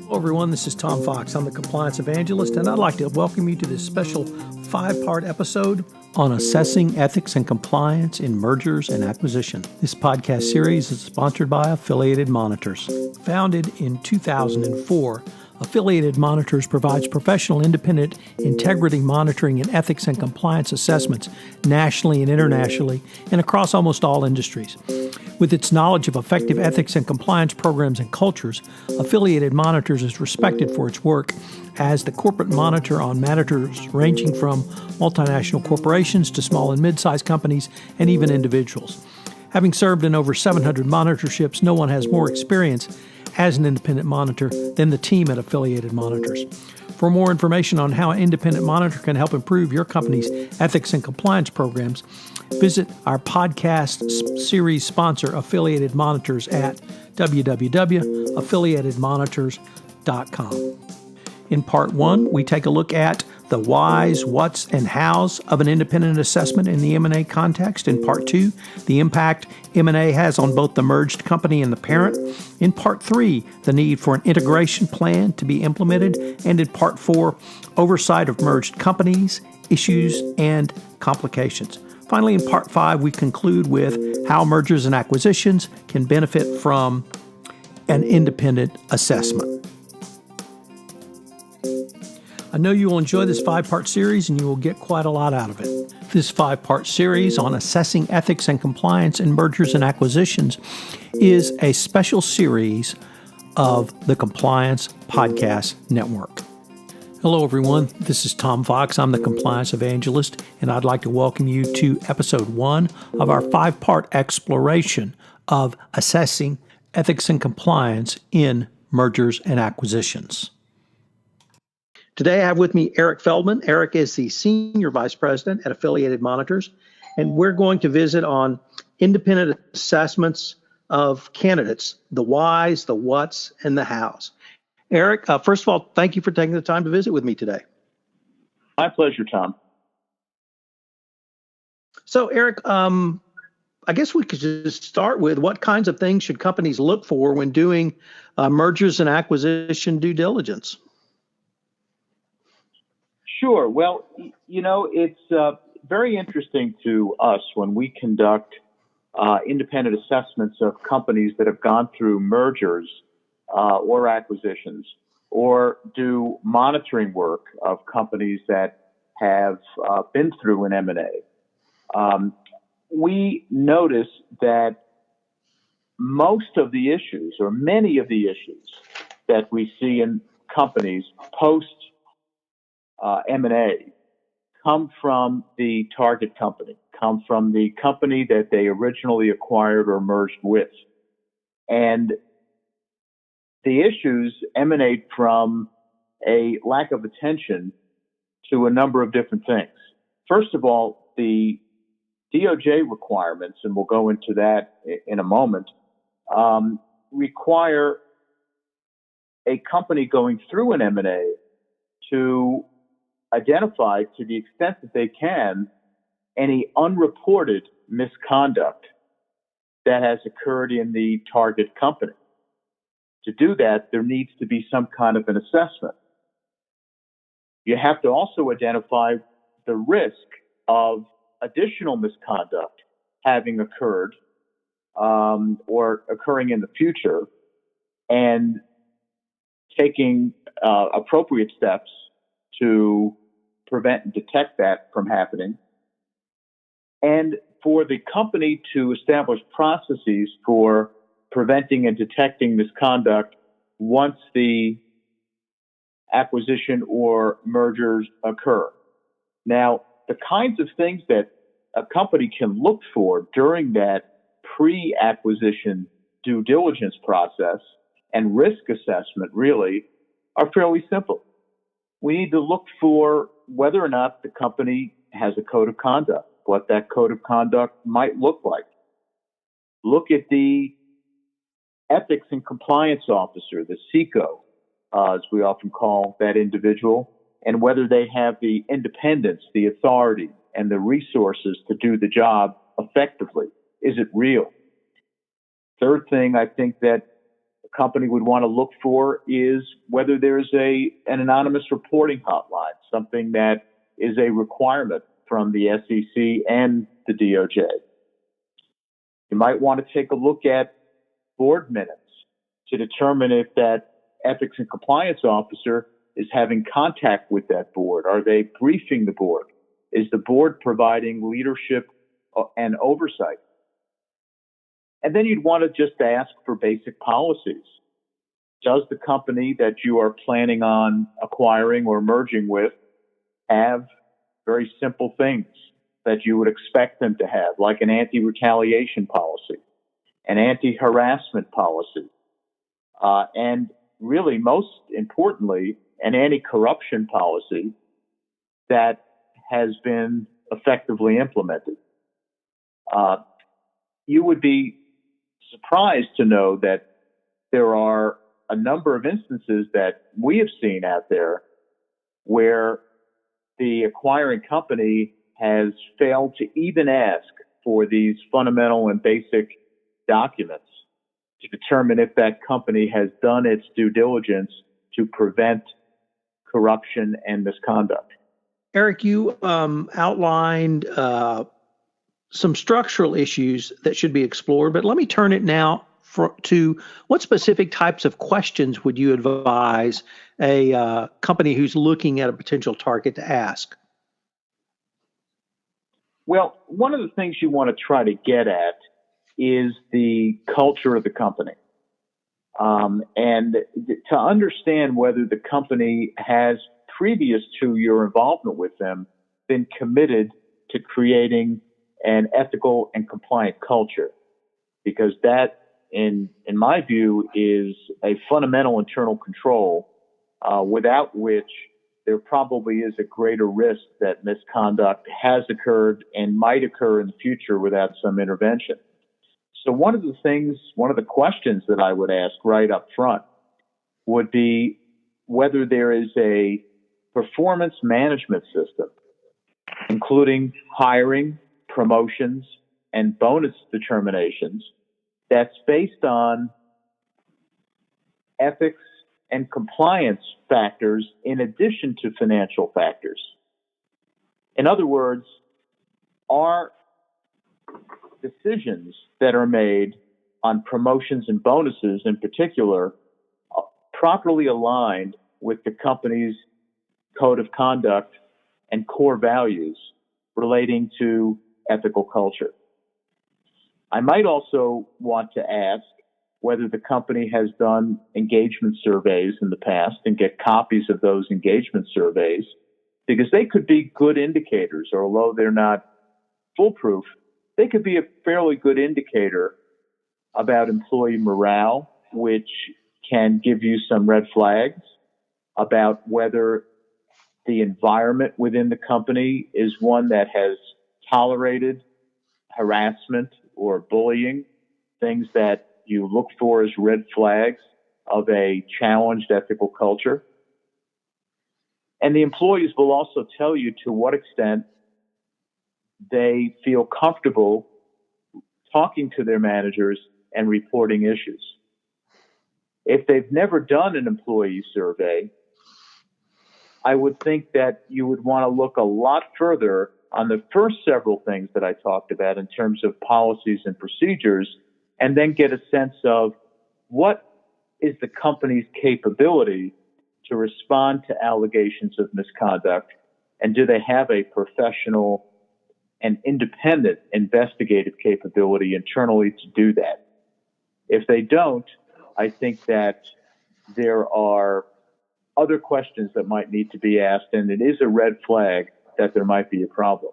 Hello, everyone. This is Tom Fox. I'm the Compliance Evangelist, and I'd like to welcome you to this special 5-part episode on assessing ethics and compliance in mergers and acquisition. This podcast series is sponsored by Affiliated Monitors. Founded in 2004, Affiliated Monitors provides professional, independent integrity monitoring and ethics and compliance assessments nationally and internationally and across almost all industries. With its knowledge of effective ethics and compliance programs and cultures, Affiliated Monitors is respected for its work as the corporate monitor on matters ranging from multinational corporations to small and mid-sized companies and even individuals. Having served in over 700 monitorships, no one has more experience as an independent monitor than the team at Affiliated Monitors. For more information on how an independent monitor can help improve your company's ethics and compliance programs, visit our podcast series sponsor, Affiliated Monitors, at www.affiliatedmonitors.com. In Part 1, we take a look at the whys, whats, and hows of an independent assessment in the M&A context. In Part 2, the impact M&A has on both the merged company and the parent. In Part 3, the need for an integration plan to be implemented. And in Part 4, oversight of merged companies, issues, and complications. Finally, in Part 5, we conclude with how mergers and acquisitions can benefit from an independent assessment. I know you will enjoy this 5-part series and you will get quite a lot out of it. This 5-part series on assessing ethics and compliance in mergers and acquisitions is a special series of the Compliance Podcast Network. Hello, everyone. This is Tom Fox. I'm the Compliance Evangelist, and I'd like to welcome you to Episode 1 of our 5-part exploration of assessing ethics and compliance in mergers and acquisitions. Today, I have with me Eric Feldman. Eric is the Senior Vice President at Affiliated Monitors, and we're going to visit on independent assessments of candidates, the whys, the whats, and the hows. Eric, first of all, thank you for taking the time to visit with me today. My pleasure, Tom. So, Eric, I guess we could just start with what kinds of things should companies look for when doing mergers and acquisition due diligence? Sure. Well, it's very interesting to us when we conduct independent assessments of companies that have gone through mergers or acquisitions, or do monitoring work of companies that have been through an M&A. We notice that most of the issues, or many of the issues that we see in companies post M&A come from the target company, come from the company that they originally acquired or merged with. And the issues emanate from a lack of attention to a number of different things. First of all, the DOJ requirements, and we'll go into that in a moment, require a company going through an M&A to identify, to the extent that they can, any unreported misconduct that has occurred in the target company. To do that, there needs to be some kind of an assessment. You have to also identify the risk of additional misconduct having occurred or occurring in the future, and taking appropriate steps to prevent and detect that from happening, and for the company to establish processes for preventing and detecting misconduct once the acquisition or mergers occur. Now, the kinds of things that a company can look for during that pre-acquisition due diligence process and risk assessment really are fairly simple. We need to look for whether or not the company has a code of conduct, what that code of conduct might look like. Look at the ethics and compliance officer, the CECO, as we often call that individual, and whether they have the independence, the authority, and the resources to do the job effectively. Is it real? Third thing I think that company would want to look for is whether there's an anonymous reporting hotline, something that is a requirement from the SEC and the DOJ. You might want to take a look at board minutes to determine if that ethics and compliance officer is having contact with that board. Are they briefing the board? Is the board providing leadership and oversight? And then you'd want to just ask for basic policies. Does the company that you are planning on acquiring or merging with have very simple things that you would expect them to have, like an anti-retaliation policy, an anti-harassment policy, and really, most importantly, an anti-corruption policy that has been effectively implemented? You would be surprised to know that there are a number of instances that we have seen out there where the acquiring company has failed to even ask for these fundamental and basic documents to determine if that company has done its due diligence to prevent corruption and misconduct. Eric, you outlined some structural issues that should be explored, but let me turn it now to what specific types of questions would you advise a company who's looking at a potential target to ask? Well, one of the things you want to try to get at is the culture of the company. And to understand whether the company has, previous to your involvement with them, been committed to creating an ethical and compliant culture. Because that, in my view, is a fundamental internal control without which there probably is a greater risk that misconduct has occurred and might occur in the future without some intervention. So one of the questions that I would ask right up front would be whether there is a performance management system, including hiring, promotions, and bonus determinations, that's based on ethics and compliance factors in addition to financial factors. In other words, are decisions that are made on promotions and bonuses in particular properly aligned with the company's code of conduct and core values relating to ethical culture? I might also want to ask whether the company has done engagement surveys in the past and get copies of those engagement surveys, because they could be good indicators, or although they're not foolproof, they could be a fairly good indicator about employee morale, which can give you some red flags about whether the environment within the company is one that has tolerated harassment or bullying, things that you look for as red flags of a challenged ethical culture. And the employees will also tell you to what extent they feel comfortable talking to their managers and reporting issues. If they've never done an employee survey, I would think that you would want to look a lot further on the first several things that I talked about in terms of policies and procedures, and then get a sense of what is the company's capability to respond to allegations of misconduct, and do they have a professional and independent investigative capability internally to do that? If they don't, I think that there are other questions that might need to be asked, and it is a red flag that there might be a problem.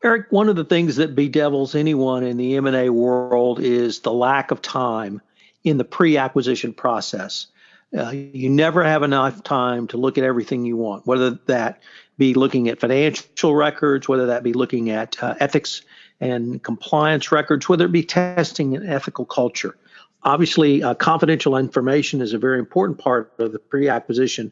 Eric, one of the things that bedevils anyone in the M&A world is the lack of time in the pre-acquisition process. You never have enough time to look at everything you want, whether that be looking at financial records, whether that be looking at ethics and compliance records, whether it be testing an ethical culture. Obviously, confidential information is a very important part of the pre-acquisition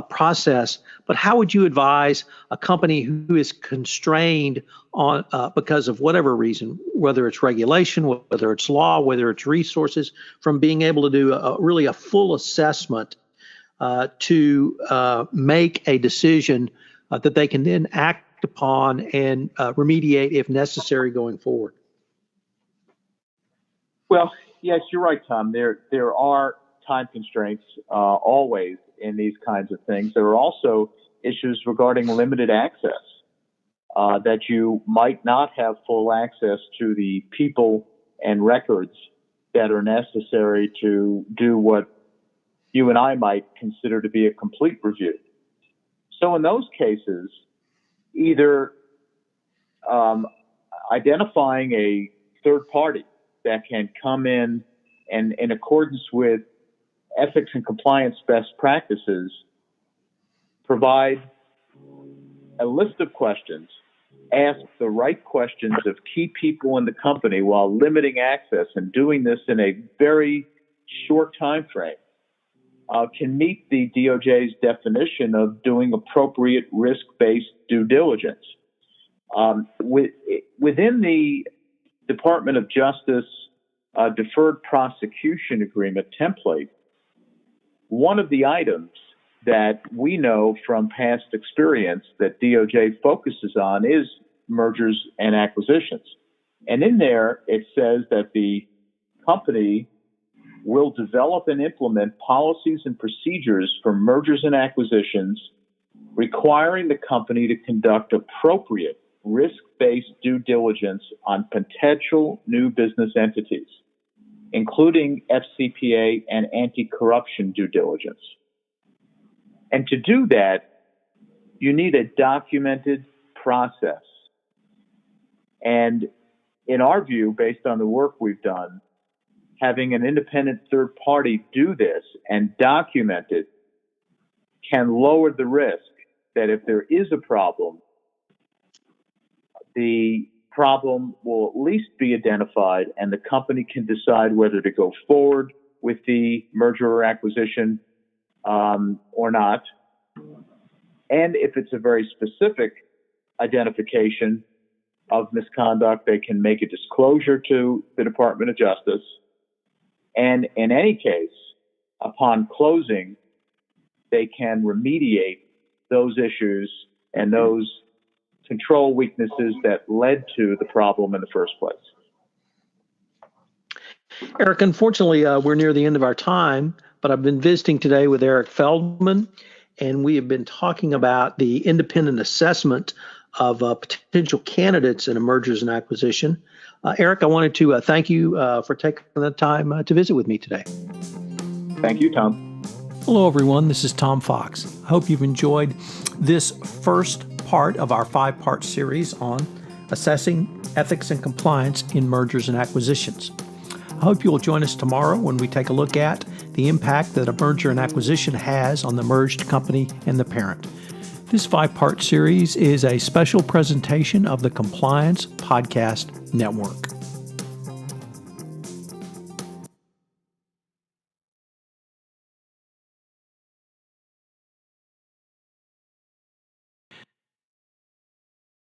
process. But how would you advise a company who is constrained on because of whatever reason, whether it's regulation, whether it's law, whether it's resources, from being able to do really a full assessment to make a decision that they can then act upon and remediate if necessary going forward? Well, yes, you're right, Tom. There are time constraints always in these kinds of things. There are also issues regarding limited access, that you might not have full access to the people and records that are necessary to do what you and I might consider to be a complete review. So in those cases, either identifying a third party that can come in and, in accordance with ethics and compliance best practices, provide a list of questions, ask the right questions of key people in the company while limiting access and doing this in a very short time frame, can meet the DOJ's definition of doing appropriate risk-based due diligence. Within the Department of Justice deferred prosecution agreement template, one of the items that we know from past experience that DOJ focuses on is mergers and acquisitions. And in there, it says that the company will develop and implement policies and procedures for mergers and acquisitions, requiring the company to conduct appropriate risk-based due diligence on potential new business entities, including FCPA and anti-corruption due diligence. And to do that, you need a documented process. And in our view, based on the work we've done, having an independent third party do this and document it can lower the risk that if there is a problem, the problem will at least be identified and the company can decide whether to go forward with the merger or acquisition or not. And if it's a very specific identification of misconduct, they can make a disclosure to the Department of Justice. And in any case, upon closing, they can remediate those issues and those control weaknesses that led to the problem in the first place. Eric, unfortunately, we're near the end of our time, but I've been visiting today with Eric Feldman, and we have been talking about the independent assessment of potential candidates in a mergers and acquisition. Eric, I wanted to thank you for taking the time to visit with me today. Thank you, Tom. Hello, everyone. This is Tom Fox. I hope you've enjoyed this first part of our 5-part series on assessing ethics and compliance in mergers and acquisitions. I hope you'll join us tomorrow when we take a look at the impact that a merger and acquisition has on the merged company and the parent. This 5-part series is a special presentation of the Compliance Podcast Network.